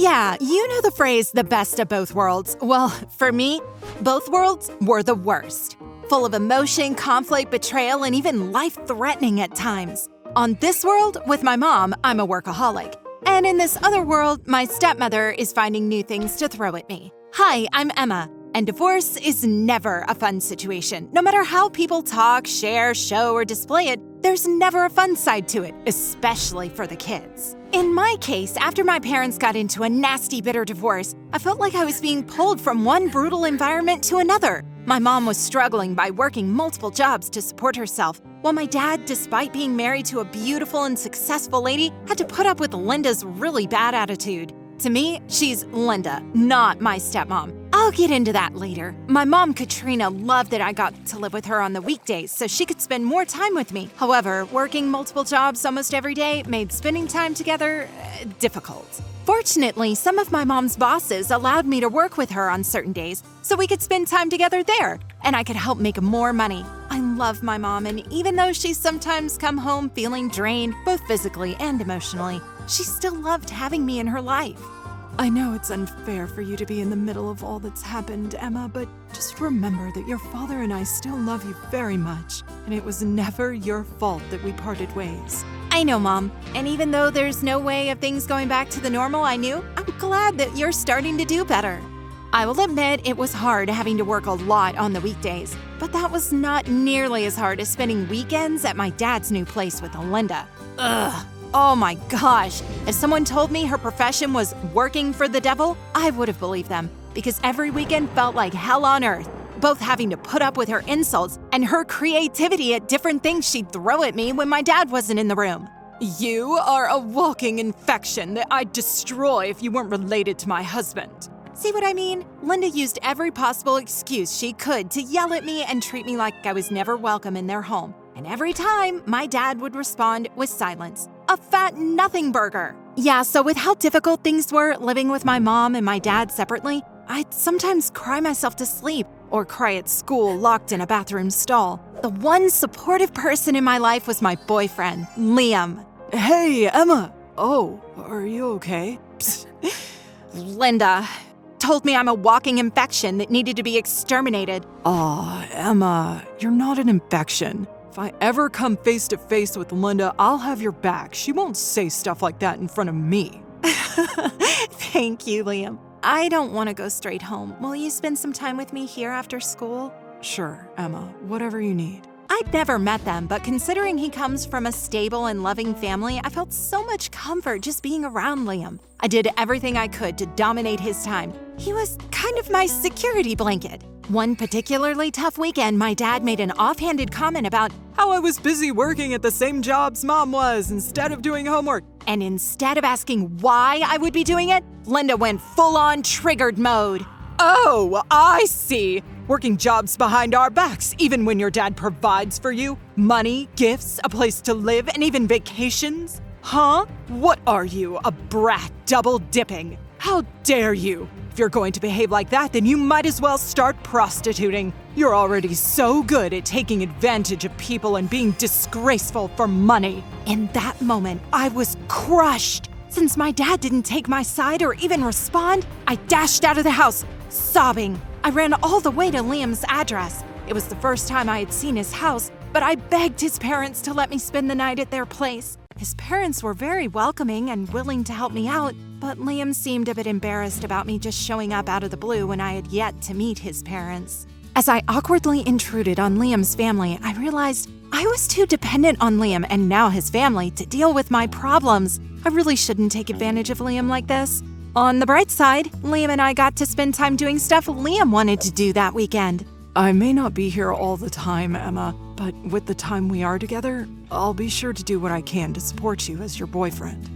Yeah, you know the phrase, the best of both worlds. Well, for me, both worlds were the worst. Full of emotion, conflict, betrayal, and even life-threatening at times. On this world, with my mom, I'm a workaholic. And in this other world, my stepmother is finding new things to throw at me. Hi, I'm Emma. And divorce is never a fun situation. No matter how people talk, share, show, or display it, there's never a fun side to it, especially for the kids. In my case, after my parents got into a nasty, bitter divorce, I felt like I was being pulled from one brutal environment to another. My mom was struggling by working multiple jobs to support herself, while my dad, despite being married to a beautiful and successful lady, had to put up with Linda's really bad attitude. To me, she's Linda, not my stepmom. I'll get into that later. My mom, Katrina, loved that I got to live with her on the weekdays so she could spend more time with me. However, working multiple jobs almost every day made spending time together difficult. Fortunately, some of my mom's bosses allowed me to work with her on certain days so we could spend time together there, and I could help make more money. I love my mom, and even though she's sometimes come home feeling drained, both physically and emotionally, she still loved having me in her life. I know it's unfair for you to be in the middle of all that's happened, Emma, but just remember that your father and I still love you very much, and it was never your fault that we parted ways. I know, Mom, and even though there's no way of things going back to the normal I knew, I'm glad that you're starting to do better. I will admit it was hard having to work a lot on the weekdays, but that was not nearly as hard as spending weekends at my dad's new place with Linda. Ugh. Oh my gosh, if someone told me her profession was working for the devil, I would have believed them, because every weekend felt like hell on earth, both having to put up with her insults and her creativity at different things she'd throw at me when my dad wasn't in the room. You are a walking infection that I'd destroy if you weren't related to my husband. See what I mean? Linda used every possible excuse she could to yell at me and treat me like I was never welcome in their home. And every time, my dad would respond with silence. A fat nothing burger. Yeah, so with how difficult things were living with my mom and my dad separately, I'd sometimes cry myself to sleep or cry at school locked in a bathroom stall. The one supportive person in my life was my boyfriend, Liam. Hey, Emma. Oh, are you okay? Linda told me I'm a walking infection that needed to be exterminated. Aw, Emma, you're not an infection. If I ever come face to face with Linda, I'll have your back. She won't say stuff like that in front of me. Thank you, Liam. I don't want to go straight home. Will you spend some time with me here after school? Sure, Emma, whatever you need. I'd never met them, but considering he comes from a stable and loving family, I felt so much comfort just being around Liam. I did everything I could to dominate his time. He was kind of my security blanket. One particularly tough weekend, my dad made an offhanded comment about how I was busy working at the same jobs Mom was instead of doing homework. And instead of asking why I would be doing it, Linda went full-on triggered mode. Oh, I see. Working jobs behind our backs, even when your dad provides for you. Money, gifts, a place to live, and even vacations. Huh? What are you, a brat double-dipping? How dare you? If you're going to behave like that, then you might as well start prostituting. You're already so good at taking advantage of people and being disgraceful for money. In that moment, I was crushed. Since my dad didn't take my side or even respond, I dashed out of the house, sobbing. I ran all the way to Liam's address. It was the first time I had seen his house, but I begged his parents to let me spend the night at their place. His parents were very welcoming and willing to help me out, but Liam seemed a bit embarrassed about me just showing up out of the blue when I had yet to meet his parents. As I awkwardly intruded on Liam's family, I realized I was too dependent on Liam and now his family to deal with my problems. I really shouldn't take advantage of Liam like this. On the bright side, Liam and I got to spend time doing stuff Liam wanted to do that weekend. I may not be here all the time, Emma, but with the time we are together, I'll be sure to do what I can to support you as your boyfriend.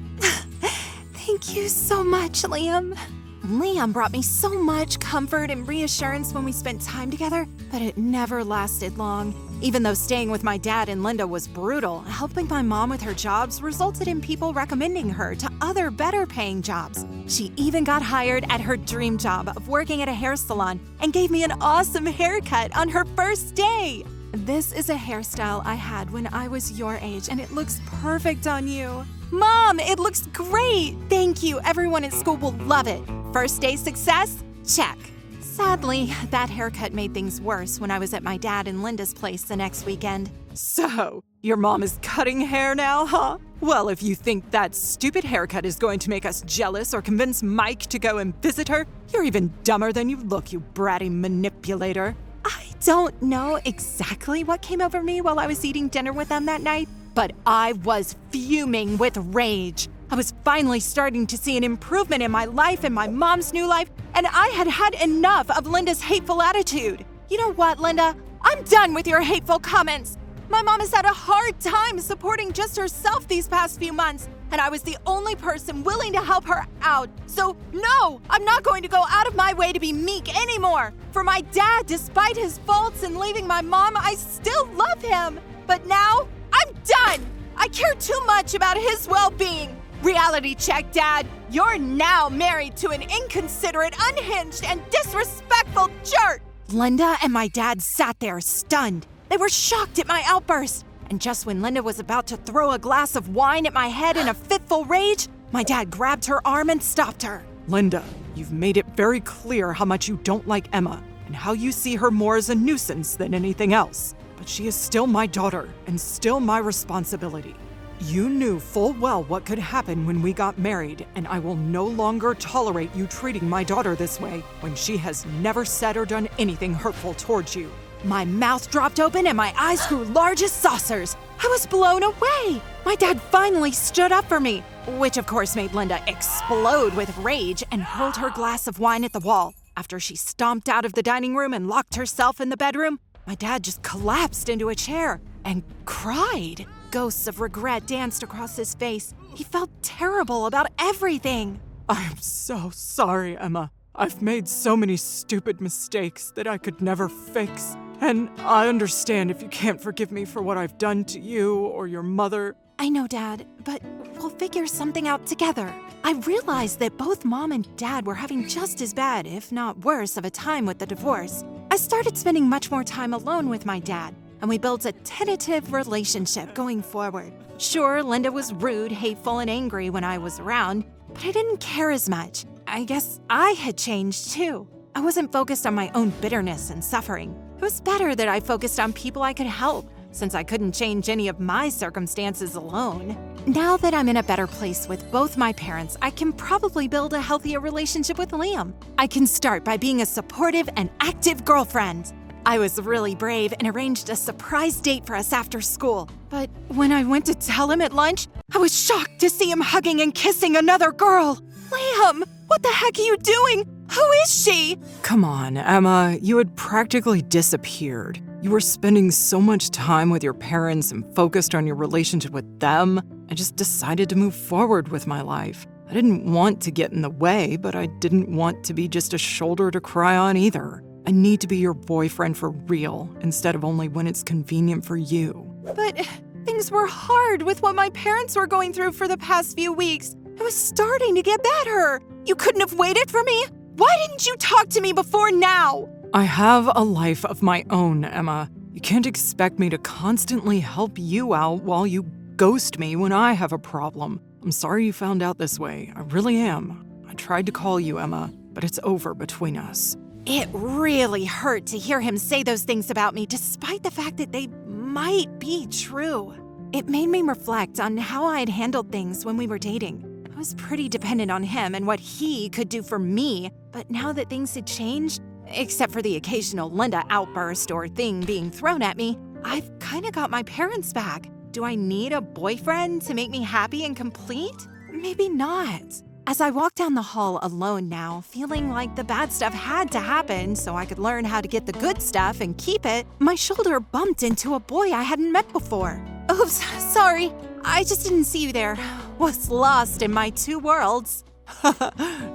Thank you so much, Liam. Liam brought me so much comfort and reassurance when we spent time together, but it never lasted long. Even though staying with my dad and Linda was brutal, helping my mom with her jobs resulted in people recommending her to other better-paying jobs. She even got hired at her dream job of working at a hair salon and gave me an awesome haircut on her first day. This is a hairstyle I had when I was your age, and it looks perfect on you. Mom, it looks great! Thank you, everyone at school will love it. First day success? Check. Sadly, that haircut made things worse when I was at my dad and Linda's place the next weekend. So, your mom is cutting hair now, huh? Well, if you think that stupid haircut is going to make us jealous or convince Mike to go and visit her, you're even dumber than you look, you bratty manipulator. I don't know exactly what came over me while I was eating dinner with them that night, but I was fuming with rage. I was finally starting to see an improvement in my life and my mom's new life, and I had had enough of Linda's hateful attitude. You know what, Linda? I'm done with your hateful comments. My mom has had a hard time supporting just herself these past few months, and I was the only person willing to help her out. So, no, I'm not going to go out of my way to be meek anymore. For my dad, despite his faults in leaving my mom, I still love him. But now, I'm done. I care too much about his well-being. Reality check, Dad. You're now married to an inconsiderate, unhinged, and disrespectful jerk. Linda and my dad sat there stunned. They were shocked at my outburst. And just when Linda was about to throw a glass of wine at my head in a fitful rage, my dad grabbed her arm and stopped her. Linda, you've made it very clear how much you don't like Emma and how you see her more as a nuisance than anything else. But she is still my daughter and still my responsibility. You knew full well what could happen when we got married, and I will no longer tolerate you treating my daughter this way when she has never said or done anything hurtful towards you. My mouth dropped open and my eyes grew large as saucers. I was blown away. My dad finally stood up for me, which of course made Linda explode with rage and hurled her glass of wine at the wall. After she stomped out of the dining room and locked herself in the bedroom, my dad just collapsed into a chair and cried. Ghosts of regret danced across his face. He felt terrible about everything. I am so sorry, Emma. I've made so many stupid mistakes that I could never fix. And I understand if you can't forgive me for what I've done to you or your mother. I know, Dad, but we'll figure something out together. I realized that both Mom and Dad were having just as bad, if not worse, of a time with the divorce. I started spending much more time alone with my dad, and we built a tentative relationship going forward. Sure, Linda was rude, hateful, and angry when I was around, but I didn't care as much. I guess I had changed too. I wasn't focused on my own bitterness and suffering. It was better that I focused on people I could help, since I couldn't change any of my circumstances alone. Now that I'm in a better place with both my parents, I can probably build a healthier relationship with Liam. I can start by being a supportive and active girlfriend. I was really brave and arranged a surprise date for us after school. But when I went to tell him at lunch, I was shocked to see him hugging and kissing another girl. Liam, what the heck are you doing? Who is she? Come on, Emma. You had practically disappeared. You were spending so much time with your parents and focused on your relationship with them. I just decided to move forward with my life. I didn't want to get in the way, but I didn't want to be just a shoulder to cry on either. I need to be your boyfriend for real, instead of only when it's convenient for you. But things were hard with what my parents were going through for the past few weeks. I was starting to get better. You couldn't have waited for me? Why didn't you talk to me before now? I have a life of my own, Emma. You can't expect me to constantly help you out while you ghost me when I have a problem. I'm sorry you found out this way. I really am. I tried to call you, Emma, but it's over between us. It really hurt to hear him say those things about me, despite the fact that they might be true. It made me reflect on how I had handled things when we were dating. I was pretty dependent on him and what he could do for me, but now that things had changed, except for the occasional Linda outburst or thing being thrown at me, I've kind of got my parents back. Do I need a boyfriend to make me happy and complete? Maybe not. As I walk down the hall alone now, feeling like the bad stuff had to happen so I could learn how to get the good stuff and keep it, my shoulder bumped into a boy I hadn't met before. Oops, sorry. I just didn't see you there. Was lost in my two worlds.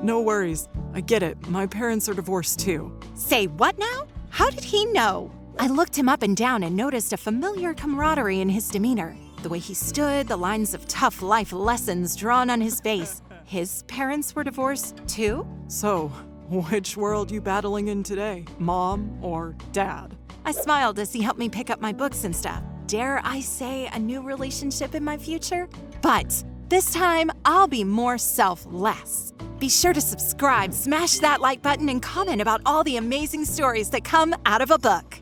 No worries. I get it. My parents are divorced too. Say what now? How did he know? I looked him up and down and noticed a familiar camaraderie in his demeanor. The way he stood, the lines of tough life lessons drawn on his face. His parents were divorced too? So, which world you battling in today? Mom or dad? I smiled as he helped me pick up my books and stuff. Dare I say a new relationship in my future? But This time, I'll be more selfless. Be sure to subscribe, smash that like button, and comment about all the amazing stories that come out of a book.